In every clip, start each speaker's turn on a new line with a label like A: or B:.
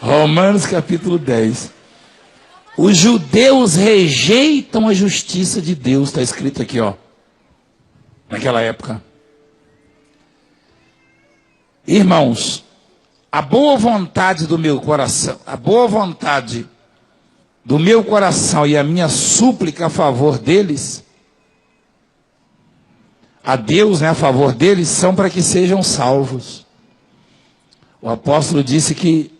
A: Romanos capítulo 10. Os judeus rejeitam a justiça de Deus, está escrito aqui, ó. Naquela época. Irmãos, a boa vontade do meu coração, e a minha súplica a favor deles, a Deus, né, a favor deles, são para que sejam salvos. O apóstolo disse que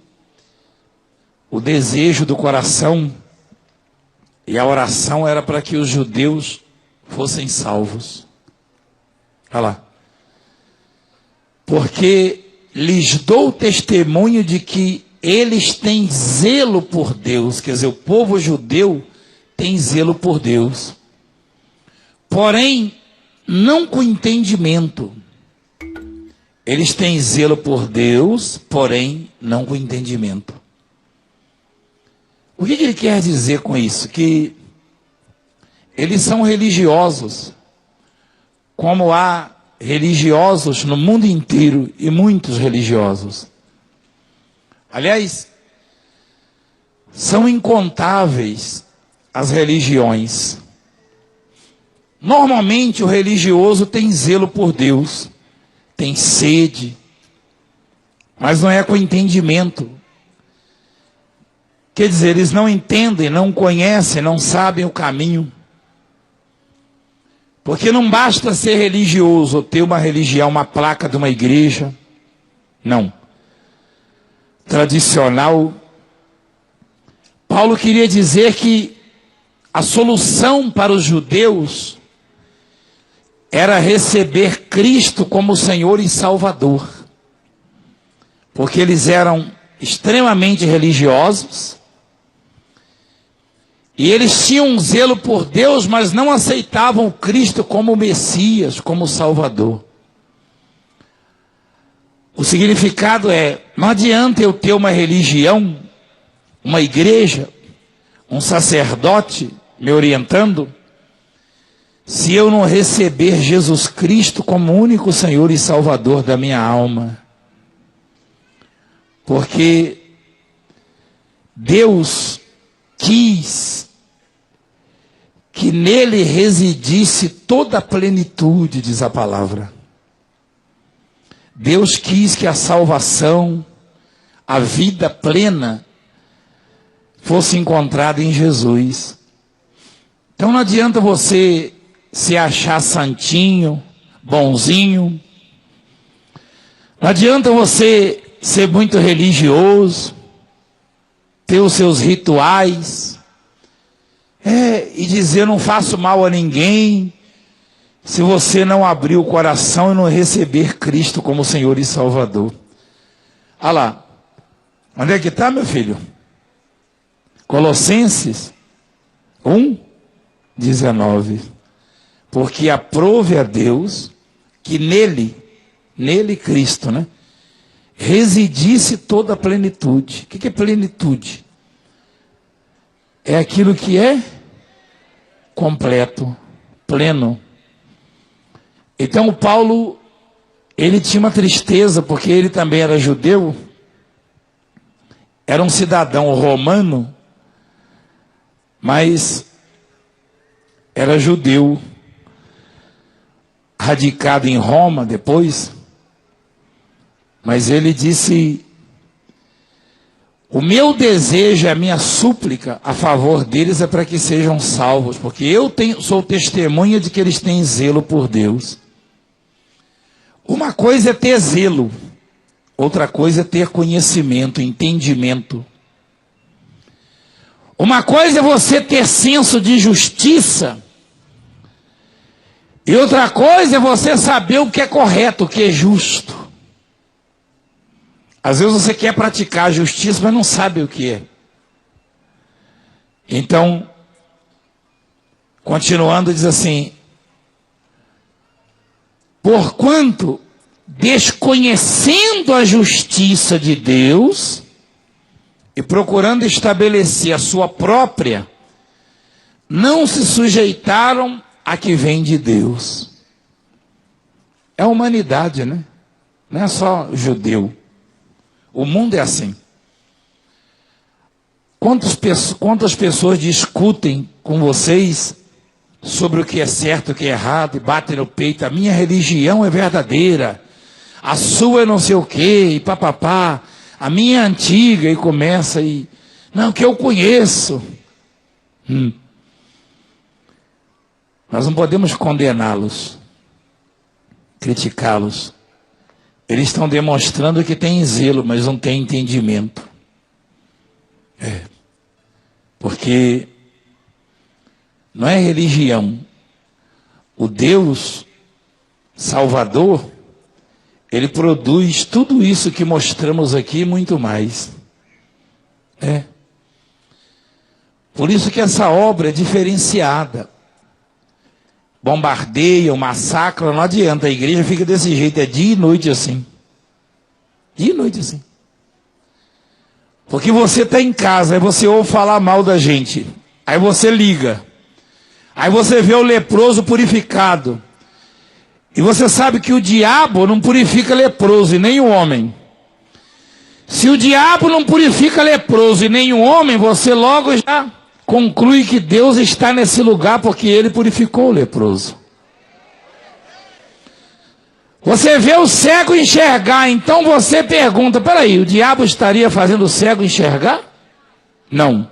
A: o desejo do coração e a oração era para que os judeus fossem salvos. Olha lá. Porque lhes dou testemunho de que eles têm zelo por Deus. Quer dizer, o povo judeu tem zelo por Deus. Porém, não com entendimento. Eles têm zelo por Deus, porém, não com entendimento. O que ele quer dizer com isso? Que eles são religiosos, como há religiosos no mundo inteiro e muitos religiosos. Aliás, são incontáveis as religiões. Normalmente o religioso tem zelo por Deus, tem sede, mas não é com entendimento. Quer dizer, eles não entendem, não conhecem, não sabem o caminho. Porque não basta ser religioso, ou ter uma religião, uma placa de uma igreja. Não. Tradicional. Paulo queria dizer que a solução para os judeus era receber Cristo como Senhor e Salvador. Porque eles eram extremamente religiosos. E eles tinham um zelo por Deus, mas não aceitavam Cristo como Messias, como Salvador. O significado é, não adianta eu ter uma religião, uma igreja, um sacerdote me orientando, se eu não receber Jesus Cristo como único Senhor e Salvador da minha alma. Porque Deus quis que nele residisse toda a plenitude, diz a palavra. Deus quis que a salvação, a vida plena, fosse encontrada em Jesus. Então não adianta você se achar santinho, bonzinho. Não adianta você ser muito religioso, ter os seus rituais, e dizer, não faço mal a ninguém, se você não abrir o coração e não receber Cristo como Senhor e Salvador. Olha lá, onde é que está, meu filho? Colossenses 1:19. Porque aprove a Deus que nele Cristo, né, residisse toda a plenitude. O que é plenitude? É aquilo que é completo, pleno. Então Paulo, ele tinha uma tristeza, porque ele também era judeu, era um cidadão romano, mas era judeu, radicado em Roma depois. Mas ele disse, o meu desejo, a minha súplica a favor deles é para que sejam salvos, porque eu sou testemunha de que eles têm zelo por Deus. Uma coisa é ter zelo, outra coisa é ter conhecimento, entendimento. Uma coisa é você ter senso de justiça, e outra coisa é você saber o que é correto, o que é justo. Às vezes você quer praticar a justiça, mas não sabe o que é. Então, continuando, diz assim, porquanto, desconhecendo a justiça de Deus, e procurando estabelecer a sua própria, não se sujeitaram a que vem de Deus. É a humanidade, né? Não é só judeu. O mundo é assim. Quantas pessoas discutem com vocês sobre o que é certo e o que é errado e batem no peito? A minha religião é verdadeira, a sua é não sei o quê, e papapá, a minha é antiga, e começa e... Não, que eu conheço. Nós não podemos condená-los, criticá-los. Eles estão demonstrando que têm zelo, mas não têm entendimento. Porque não é religião. O Deus Salvador, Ele produz tudo isso que mostramos aqui e muito mais. Por isso que essa obra é diferenciada. Bombardeiam, massacram, não adianta. A igreja fica desse jeito, é dia e noite assim. Dia e noite assim. Porque você está em casa, aí você ouve falar mal da gente. Aí você liga. Aí você vê o leproso purificado. E você sabe que o diabo não purifica leproso e nem o homem. Se o diabo não purifica leproso e nem o homem, você logo já conclui que Deus está nesse lugar porque Ele purificou o leproso. Você vê o cego enxergar, então você pergunta, peraí, o diabo estaria fazendo o cego enxergar? Não.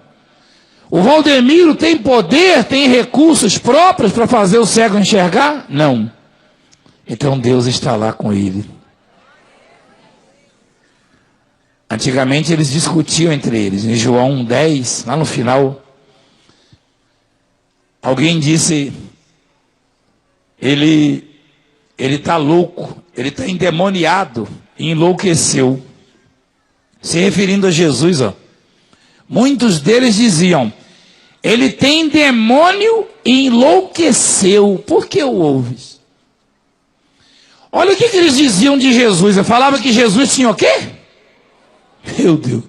A: O Valdemiro tem poder, tem recursos próprios para fazer o cego enxergar? Não. Então Deus está lá com ele. Antigamente eles discutiam entre eles. Em João 10, lá no final, alguém disse, ele está louco, ele está endemoniado, e enlouqueceu. Se referindo a Jesus, muitos deles diziam, ele tem demônio e enlouqueceu. Por que o ouves? Olha o que eles diziam de Jesus. Eu falava que Jesus tinha o quê? Meu Deus.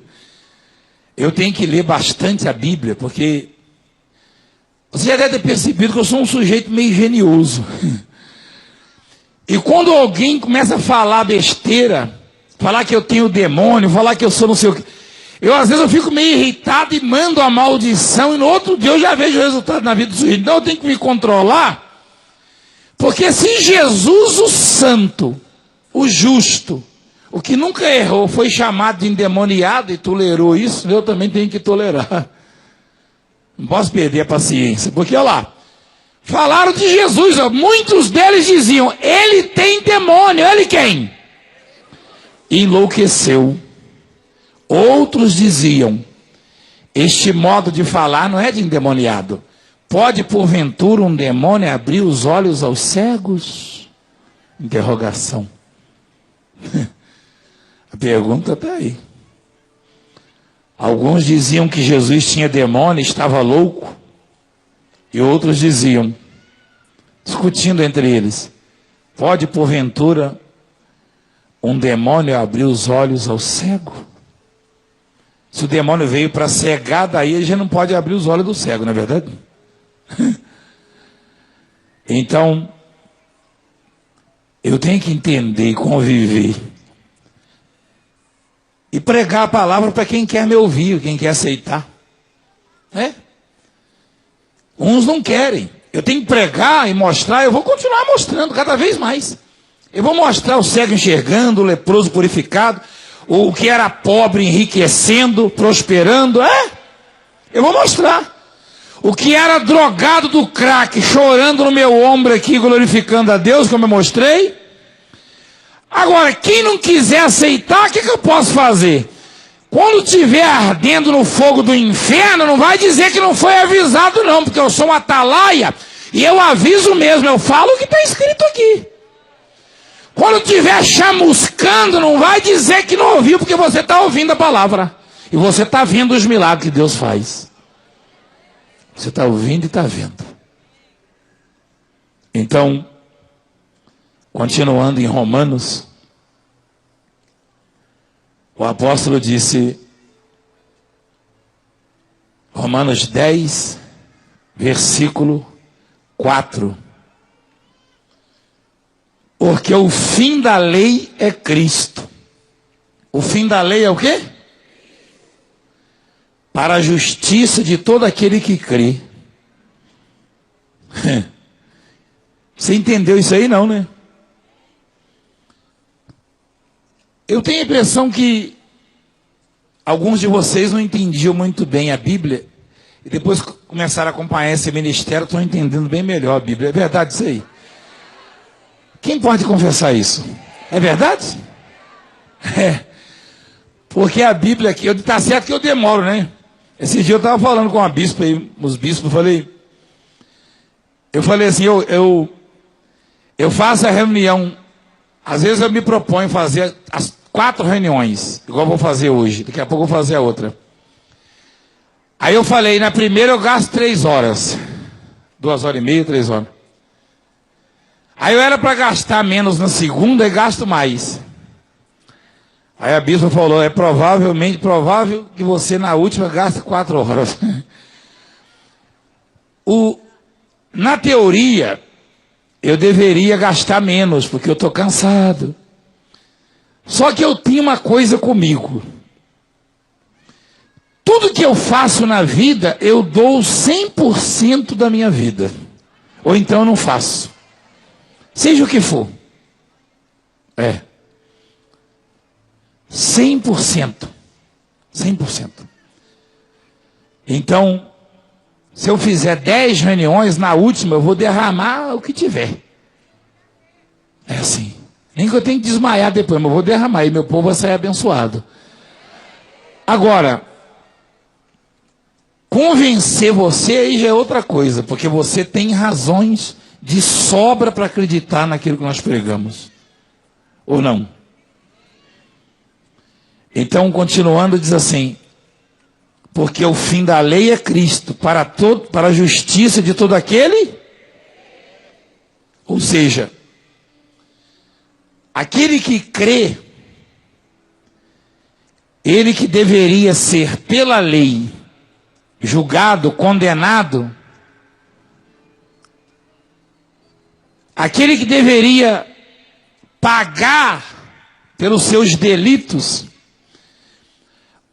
A: Eu tenho que ler bastante a Bíblia, porque você já deve ter percebido que eu sou um sujeito meio genioso. E quando alguém começa a falar besteira, falar que eu tenho demônio, falar que eu sou não sei o quê, às vezes eu fico meio irritado e mando a maldição, e no outro dia eu já vejo o resultado na vida do sujeito. Então eu tenho que me controlar, porque se Jesus, o santo, o justo, o que nunca errou, foi chamado de endemoniado e tolerou isso, eu também tenho que tolerar. Não posso perder a paciência, porque olha lá, falaram de Jesus, muitos deles diziam, ele tem demônio, ele quem? Enlouqueceu. Outros diziam, este modo de falar não é de endemoniado. Pode porventura um demônio abrir os olhos aos cegos? Interrogação. A pergunta está aí. Alguns diziam que Jesus tinha demônio, estava louco. E outros diziam, discutindo entre eles, pode porventura um demônio abrir os olhos ao cego? Se o demônio veio para cegar, daí ele já não pode abrir os olhos do cego, não é verdade? Então, eu tenho que entender e conviver. E pregar a palavra para quem quer me ouvir, quem quer aceitar. Uns não querem. Eu tenho que pregar e mostrar, eu vou continuar mostrando cada vez mais. Eu vou mostrar o cego enxergando, o leproso purificado, o que era pobre enriquecendo, prosperando, eu vou mostrar. O que era drogado do crack, chorando no meu ombro aqui, glorificando a Deus, como eu mostrei. Agora, quem não quiser aceitar, o que eu posso fazer? Quando estiver ardendo no fogo do inferno, não vai dizer que não foi avisado não, porque eu sou um atalaia, e eu aviso mesmo, eu falo o que está escrito aqui. Quando estiver chamuscando, não vai dizer que não ouviu, porque você está ouvindo a palavra. E você está vendo os milagres que Deus faz. Você está ouvindo e está vendo. Então, continuando em Romanos, o apóstolo disse, Romanos 10, versículo 4. Porque o fim da lei é Cristo. O fim da lei é o quê? para a justiça de todo aquele que crê. Você entendeu isso aí, não, né? Eu tenho a impressão que alguns de vocês não entendiam muito bem a Bíblia e depois começaram a acompanhar esse ministério, estão entendendo bem melhor a Bíblia. É verdade isso aí? Quem pode confessar isso? É verdade? É. Porque a Bíblia aqui, tá certo que eu demoro, né? Esse dia eu estava falando com uma bispa aí, os bispos, eu falei assim, eu faço a reunião, às vezes eu me proponho fazer as 4 reuniões, igual eu vou fazer hoje, daqui a pouco eu vou fazer a outra. Aí eu falei, na primeira eu gasto 3 horas, 2 horas e meia, 3 horas. Aí eu era para gastar menos na segunda e gasto mais. Aí a bispa falou, é provável que você na última gaste 4 horas. Na teoria, eu deveria gastar menos, porque eu estou cansado. Só que eu tinha uma coisa comigo. Tudo que eu faço na vida, eu dou 100% da minha vida. Ou então eu não faço. Seja o que for. 100%. 100%. Então, se eu fizer 10 reuniões, na última eu vou derramar o que tiver. É assim. Nem que eu tenha que desmaiar depois, mas eu vou derramar e meu povo vai sair abençoado. Agora, convencer você aí já é outra coisa, porque você tem razões de sobra para acreditar naquilo que nós pregamos. Ou não? Então, continuando, diz assim, porque o fim da lei é Cristo, para a justiça de todo aquele, ou seja, aquele que crê, ele que deveria ser pela lei julgado, condenado, aquele que deveria pagar pelos seus delitos,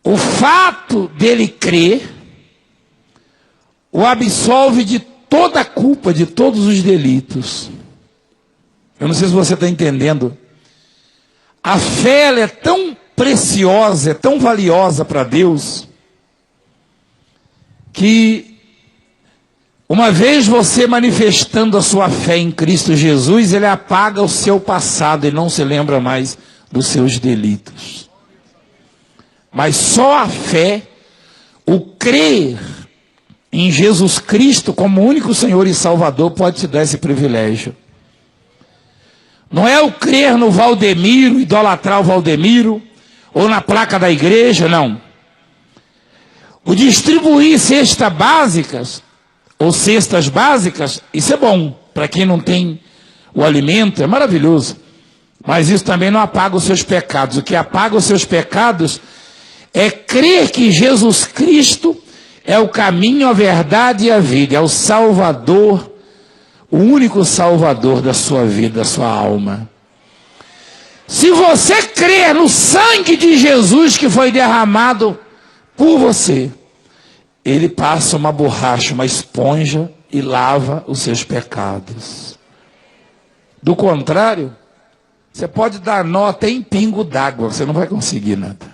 A: o fato dele crer o absolve de toda a culpa, de todos os delitos. Eu não sei se você está entendendo. A fé ela é tão preciosa, é tão valiosa para Deus, que uma vez você manifestando a sua fé em Cristo Jesus, ele apaga o seu passado e não se lembra mais dos seus delitos. Mas só a fé, o crer em Jesus Cristo como único Senhor e Salvador pode te dar esse privilégio. Não é o crer no Valdemiro, idolatrar o Valdemiro, ou na placa da igreja, não. O distribuir cestas básicas, ou cestas básicas, isso é bom. Para quem não tem o alimento, é maravilhoso. Mas isso também não apaga os seus pecados. O que apaga os seus pecados é crer que Jesus Cristo é o caminho, a verdade e a vida. É o Salvador, o único Salvador da sua vida, da sua alma. Se você crer no sangue de Jesus que foi derramado por você, ele passa uma borracha, uma esponja e lava os seus pecados. Do contrário, você pode dar nó até em pingo d'água, você não vai conseguir nada.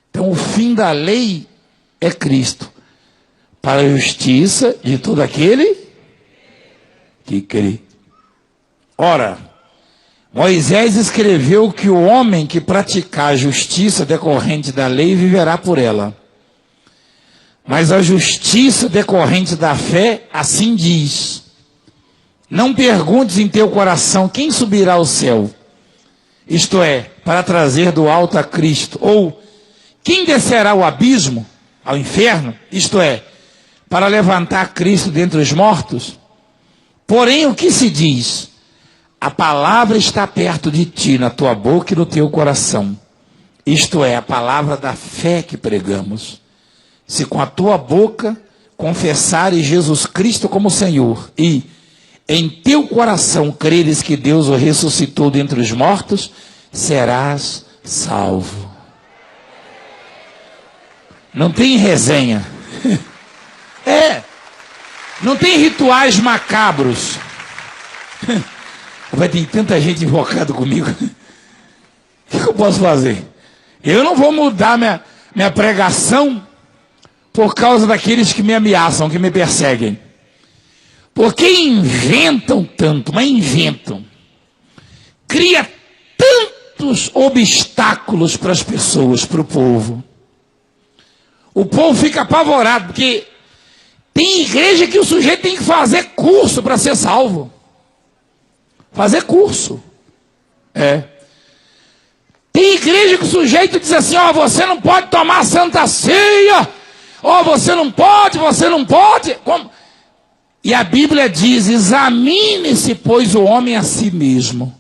A: Então o fim da lei é Cristo, para a justiça de todo aquele que crê. Ora, Moisés escreveu que o homem que praticar a justiça decorrente da lei viverá por ela. Mas a justiça decorrente da fé, assim diz: não perguntes em teu coração quem subirá ao céu, isto é, para trazer do alto a Cristo, ou quem descerá ao abismo, ao inferno, isto é, para levantar Cristo dentre os mortos. Porém, o que se diz? A palavra está perto de ti, na tua boca e no teu coração. Isto é, a palavra da fé que pregamos. Se com a tua boca confessares Jesus Cristo como Senhor, e em teu coração creres que Deus o ressuscitou dentre os mortos, serás salvo. Não tem resenha. Não tem rituais macabros. Vai ter tanta gente invocada comigo. O que eu posso fazer? Eu não vou mudar minha pregação por causa daqueles que me ameaçam, que me perseguem. Porque inventam tanto, mas inventam. Cria tantos obstáculos para as pessoas, para o povo. O povo fica apavorado, porque tem igreja que o sujeito tem que fazer curso para ser salvo. Fazer curso. Tem igreja que o sujeito diz assim, você não pode tomar Santa Ceia. Você não pode. Como? E a Bíblia diz, examine-se, pois, o homem a si mesmo,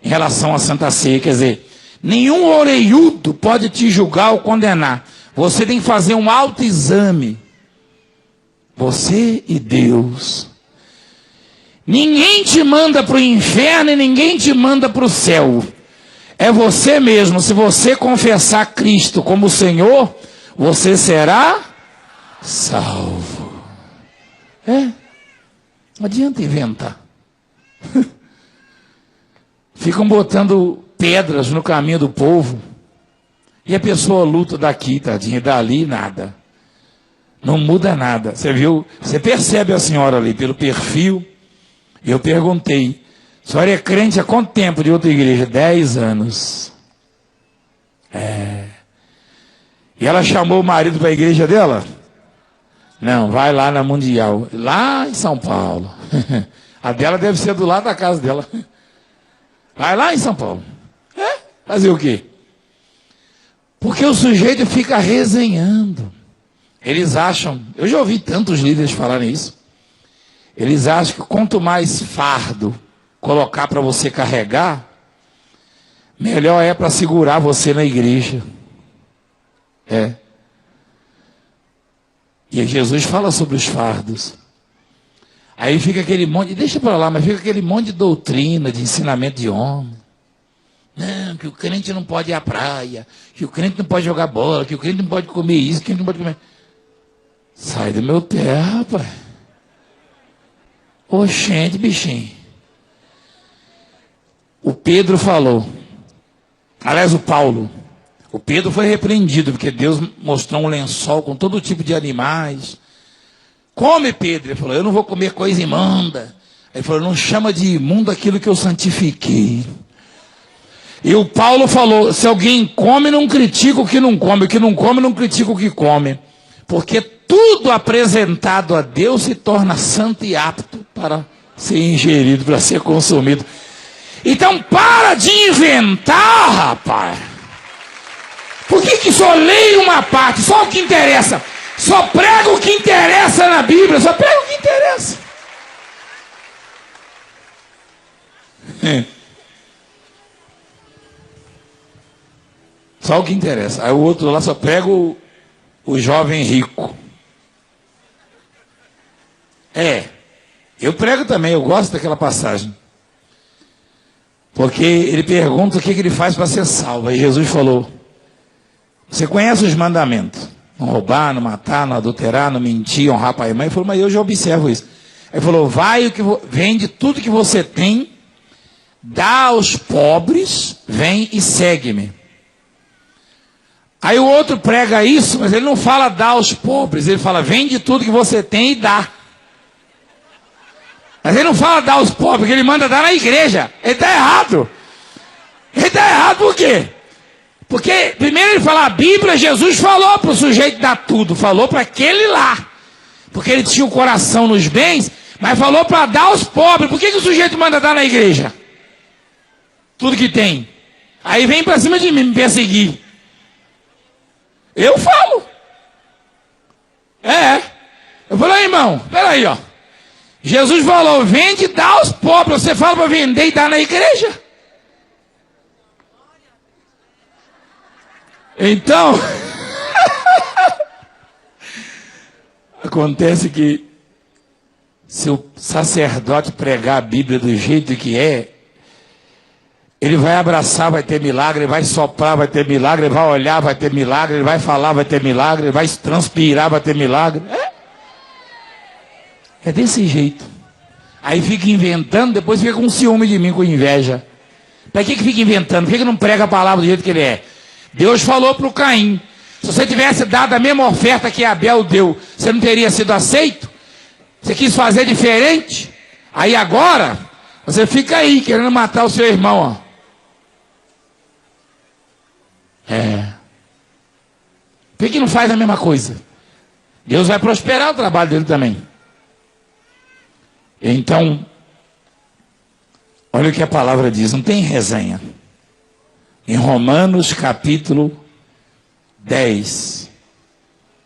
A: em relação à Santa Ceia. Quer dizer, nenhum orelhudo pode te julgar ou condenar. Você tem que fazer um autoexame. Você e Deus. Ninguém te manda para o inferno e ninguém te manda para o céu. É você mesmo. Se você confessar Cristo como Senhor, você será salvo. Não adianta inventar. Ficam botando pedras no caminho do povo. E a pessoa luta daqui, tadinha, dali, nada. Não muda nada. Você viu? Você percebe a senhora ali pelo perfil. Eu perguntei, a senhora é crente há quanto tempo de outra igreja? 10 anos. E ela chamou o marido para a igreja dela? Não, vai lá na Mundial. Lá em São Paulo. A dela deve ser do lado da casa dela. Vai lá em São Paulo. Fazer o quê? Porque o sujeito fica resenhando. Eles acham, eu já ouvi tantos líderes falarem isso. Eles acham que quanto mais fardo colocar para você carregar, melhor é para segurar você na igreja. E Jesus fala sobre os fardos. Aí fica aquele monte, deixa para lá, mas fica aquele monte de doutrina, de ensinamento de homem. Não, que o crente não pode ir à praia, que o crente não pode jogar bola, que o crente não pode comer isso, que o crente não pode comer. Sai do meu pé, rapaz. Oxente, bichinho. O Pedro falou. Aliás, o Paulo. O Pedro foi repreendido, porque Deus mostrou um lençol com todo tipo de animais. Come, Pedro. Ele falou, eu não vou comer coisa imunda. Ele falou, não chama de imundo aquilo que eu santifiquei. E o Paulo falou, se alguém come, não critica o que não come. O que não come, não critica o que come. Porque tudo apresentado a Deus se torna santo e apto para ser ingerido, para ser consumido. Então para de inventar, rapaz. Por que só leio uma parte, só o que interessa? Só prega o que interessa na Bíblia, só prega o que interessa. Só o que interessa. Aí o outro lá só prega o jovem rico. Eu prego também, eu gosto daquela passagem. Porque ele pergunta o que ele faz para ser salvo. Aí Jesus falou, você conhece os mandamentos? Não roubar, não matar, não adulterar, não mentir, honrar pai e mãe. Ele falou, mas eu já observo isso. Ele falou, vende tudo que você tem, dá aos pobres, vem e segue-me. Aí o outro prega isso, mas ele não fala dá aos pobres, ele fala vende tudo que você tem e dá. Mas ele não fala dar aos pobres, porque ele manda dar na igreja. Ele está errado. Ele está errado por quê? Porque primeiro ele fala a Bíblia, Jesus falou para o sujeito dar tudo, falou para aquele lá. Porque ele tinha o coração nos bens, mas falou para dar aos pobres. Por que o sujeito manda dar na igreja? Tudo que tem. Aí vem para cima de mim me perseguir. Eu falo. Eu falei, irmão, peraí, ó. Jesus falou, vende e dá aos pobres. Você fala para vender e dar na igreja? Então, acontece que se o sacerdote pregar a Bíblia do jeito que Ele vai abraçar, vai ter milagre, ele vai soprar, vai ter milagre, ele vai olhar, vai ter milagre, ele vai falar, vai ter milagre, ele vai transpirar, vai ter milagre. É desse jeito. Aí fica inventando, depois fica com ciúme de mim, com inveja. Para que fica inventando? Por que não prega a palavra do jeito que ele é? Deus falou para o Caim, se você tivesse dado a mesma oferta que Abel deu, você não teria sido aceito? Você quis fazer diferente? Aí agora, você fica aí, querendo matar o seu irmão, ó. Por que não faz a mesma coisa? Deus vai prosperar o trabalho dele também. Então, olha o que a palavra diz, não tem resenha. Em Romanos capítulo 10.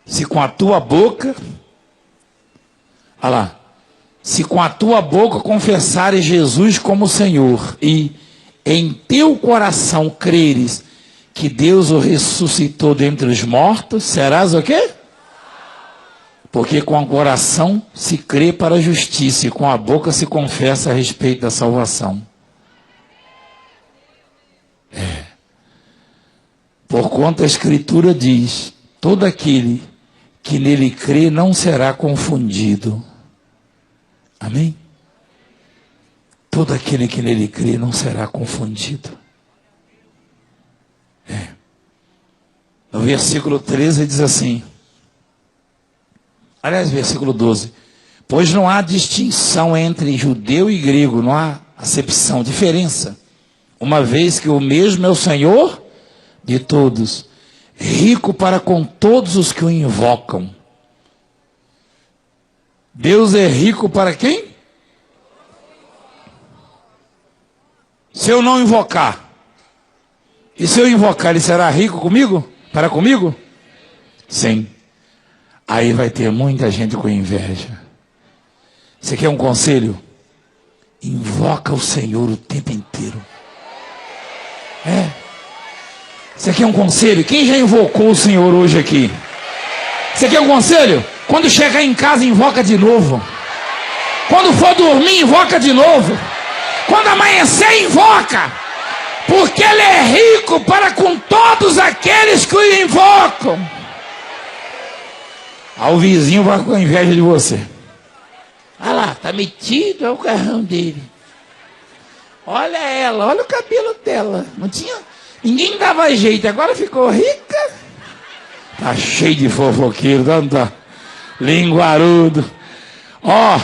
A: Se com a tua boca, olha lá, se com a tua boca confessares Jesus como Senhor e em teu coração creres que Deus o ressuscitou dentre os mortos, serás o quê? Porque com o coração se crê para a justiça e com a boca se confessa a respeito da salvação. Porquanto a Escritura diz, todo aquele que nele crê não será confundido. Amém? Todo aquele que nele crê não será confundido. No versículo 13 diz assim, aliás, versículo 12, pois não há distinção entre judeu e grego, não há acepção, diferença, uma vez que o mesmo é o Senhor de todos, rico para com todos os que o invocam. Deus é rico para quem? Se eu não invocar, e se eu invocar, ele será rico comigo? Para comigo? Sim. Aí vai ter muita gente com inveja. Você quer um conselho? Invoca o Senhor o tempo inteiro. Você quer um conselho? Quem já invocou o Senhor hoje aqui? Você quer um conselho? Quando chegar em casa, invoca de novo. Quando for dormir, invoca de novo. Quando amanhecer, invoca. Porque Ele é rico para com todos aqueles que o invocam. Aí o vizinho vai com inveja de você. Olha lá, tá metido, é o carrão dele. Olha ela, olha o cabelo dela. Não tinha, ninguém dava jeito, agora ficou rica. Tá cheio de fofoqueiro, tá linguarudo. Ó.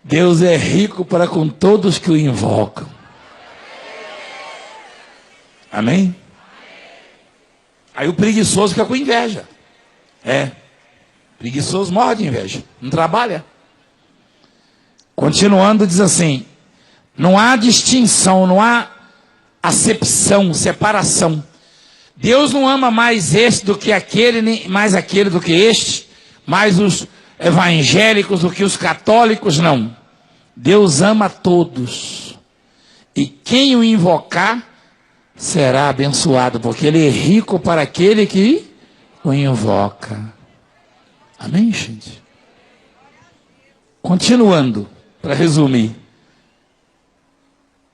A: Deus é rico para com todos que o invocam. Amém? Aí o preguiçoso fica com inveja. Preguiçoso morre de inveja. Não trabalha. Continuando, diz assim: não há distinção, não há acepção, separação. Deus não ama mais este do que aquele, nem mais aquele do que este, mais os evangélicos do que os católicos, não. Deus ama todos. E quem o invocar será abençoado, porque Ele é rico para aquele que o invoca. Amém, gente? Continuando, para resumir.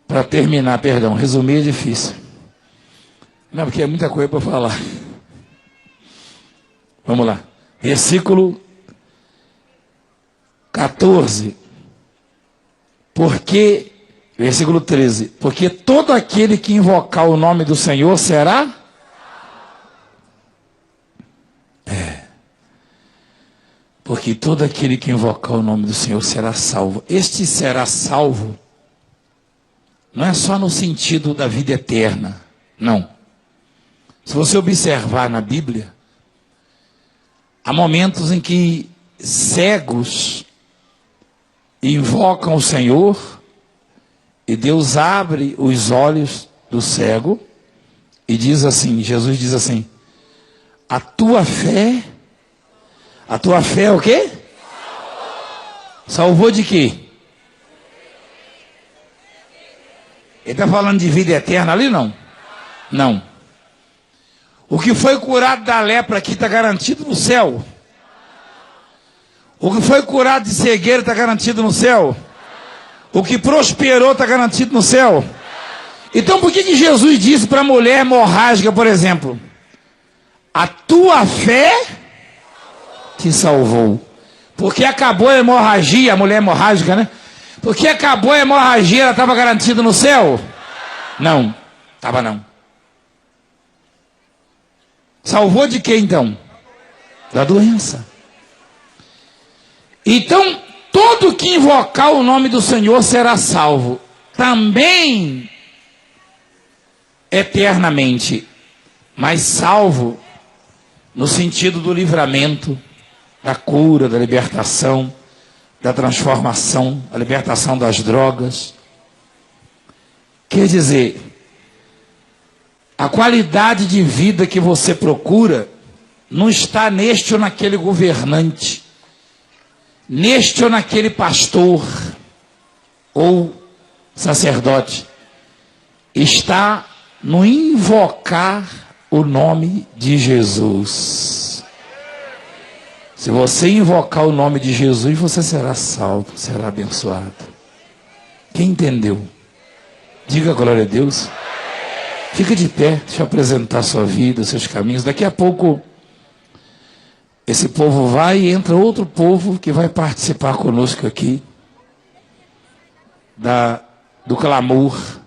A: Para terminar, perdão, resumir é difícil. Não, porque é muita coisa para falar. Vamos lá. Versículo 14. Porque, versículo 13. Porque todo aquele que invocar o nome do Senhor será? Porque todo aquele que invocar o nome do Senhor será salvo. Este será salvo não é só no sentido da vida eterna. Não. Se você observar na Bíblia, há momentos em que cegos invocam o Senhor e Deus abre os olhos do cego e diz assim, Jesus diz assim, a tua fé é o quê? Salvou de quê? Ele está falando de vida eterna ali, não? Não. O que foi curado da lepra aqui está garantido no céu? O que foi curado de cegueira está garantido no céu? O que prosperou está garantido no céu. Então por que Jesus disse para a mulher hemorrágica, por exemplo, a tua fé te salvou? Porque acabou a hemorragia, a mulher hemorrágica, né? Porque acabou a hemorragia, ela estava garantida no céu? Não, estava não. Salvou de quê então? Da doença. Então, todo que invocar o nome do Senhor será salvo. Também eternamente, mas salvo no sentido do livramento, da cura, da libertação, da transformação, a libertação das drogas. Quer dizer, a qualidade de vida que você procura não está neste ou naquele governante, neste ou naquele pastor ou sacerdote. Está no invocar o nome de Jesus. Se você invocar o nome de Jesus, você será salvo, será abençoado. Quem entendeu? Diga glória a Deus. Fica de pé, deixa eu apresentar a sua vida, os seus caminhos. Daqui a pouco, esse povo vai e entra outro povo que vai participar conosco aqui do clamor